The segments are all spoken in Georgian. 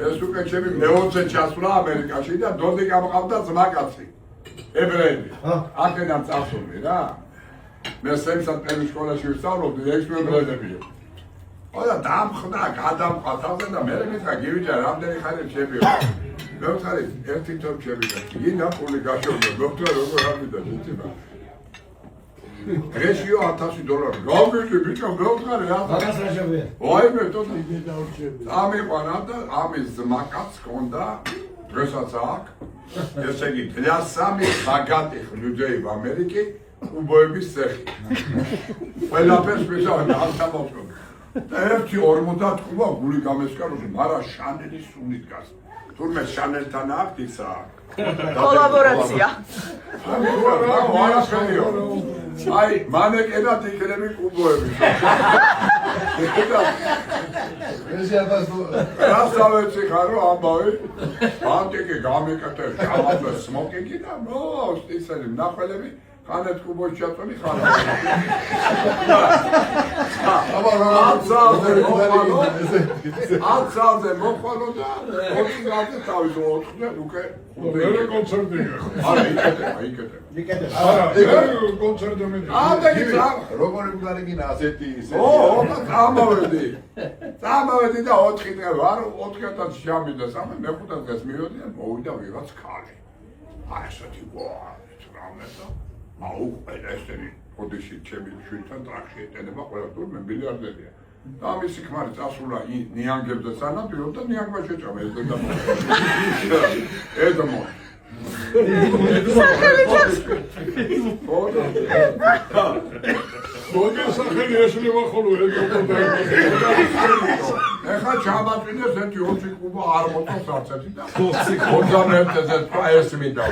ეს უკვე ჩემი მეოცე ჩასვლა ამერიკაში და დონდი გამყავდა ძმაკაცი ებრაელი აქედან წასული რა მე სემსად პერის სკოლაში ვსწავლობდი ექსპერიმენტებია ყველა დამხდა გადამყვა თავზე და მე მითხრა გივიჯა რამდენი ხანი ჩემია მე ვთქარი ერთი თორ ჩემია ინა პული გაშორდა დოქტორ როგორ ამიდა ძიება დღეშიო $1000 გავიგე ბიჭო მე ვთქარი რა გასაშებია ვაი მე თვითონ ამიყვანა და ამის ძმაკაც ჰქონდა დღესაც აქ ესე იგი დღეს სამი ბაგატი ხვიძეი ამერიკი უბოების цехი ყველაფერს მისავენ ამთავრებო და ერთი 50 ყუба გული გამესკაროზე მარა შანელის სუნით გას თურმე შანელთან აქ ისა კოლაბორაცია აი მანეკენად იქნები კუბოები რასავეცი ხარო ამბავი ბანკი გამეკეთე გამავდა სმოკინგი და ნო ისინი ნახველები ხანეთ კუბოში ჩაწვენი ხარა აცალზე მოხვალო და 20 წელს თავის 4-ზე უკვე მე კონცერტი არა იკეთე არა კონცერტი მე როგორი მგარიგინა ასეთი ისე წამოვედი და 4 დღე ვარ 4-დან შამიდა სამე მე-5 დღეს მივედი და მოვიდა ვიღაც ქალი აი ესეთი რამე და აუ ესენი ოდეში ჩემი შვილთან ტრაქში ეტენება ყველა თურმე მილიარდერია და ამისი ქმარი წასულა ნიანგებზე სანაპირო და ნიანგმა შეჭამა ეს და ედმო მოგესახელი ეშლება ხოლო ეხლა ჩამატვინეს ერთი 20 კუბა არ მოწონს არც ერთი და 21-ზე ეს მინდა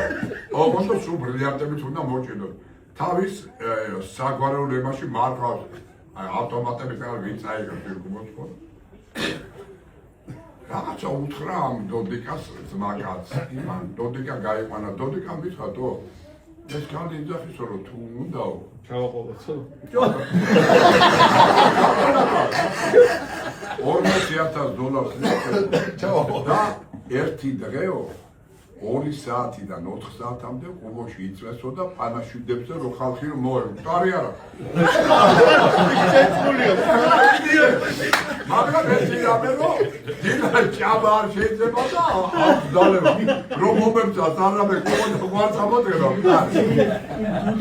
ოღონდ სულ ბრილიანტებით უნდა მოჭიდო თავის საგვარეულო ემაში მართავს აი ავტომატებით არ ვინც აიღებს კუბოს ხო რაღაცა უთხრა ამ დოდიკას ძმაკაც იმან დოდიკა გაიყვანა დოდიკამ მითხრა თო ეს კანდი იძახისო რომ თუ უნდაო ჩავაყოლოცო $40,000 ჩავაყოლა ერთი დღეო 2 საათიდან 4 საათამდე ყუბოში იწვესო და პანაშვიდებზე რო ხალხი რომ მოევლო არი არა მაგრამ ეს იამერო დილა ჭაბა არ შეიძლება და დალევა რომ მომებცა არამე ყუბონი ვარ წამოდგება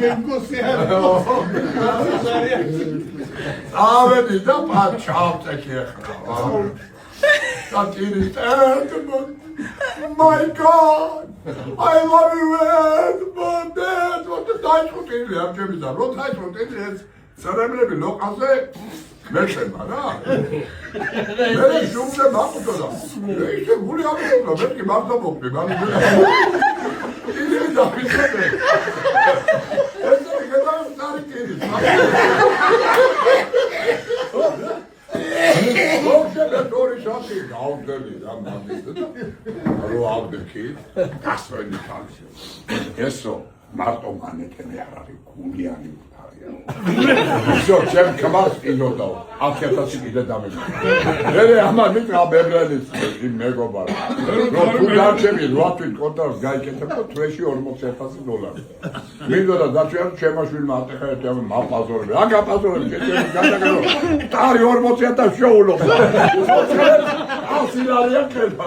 გენგოსი არა ავედი და ჩავწექი ახლა Satiri, my God, I love you, but Dad, what the Dutch would tell you, I'm Jimmy, the road Dutch would tell you, Saramle below, I say, Mexican, very soon the Maputola. They said, who are you? Let's give us a book, the man. It is a picture. რო ავდექი გასვენი ხალხი ესო მარტო მანეკენი არ არის გულიანი არია ისო ჩემ კამას ინოდო 1000 კიდე დამეჭა მე ამან მითხრა ბებრელის მეგობარ რომ თუ გაჩემი 8 თვით კონტრაქტს გაიკეთებ და თვეში $40,000 მინდოდა დაჩვენ ჩემაშვილმა ატეხეთ ამ მაპაზორები რა გაპაზორები ჩემს გადაგარო ტარი 40,000 შეულო ასილარია ქება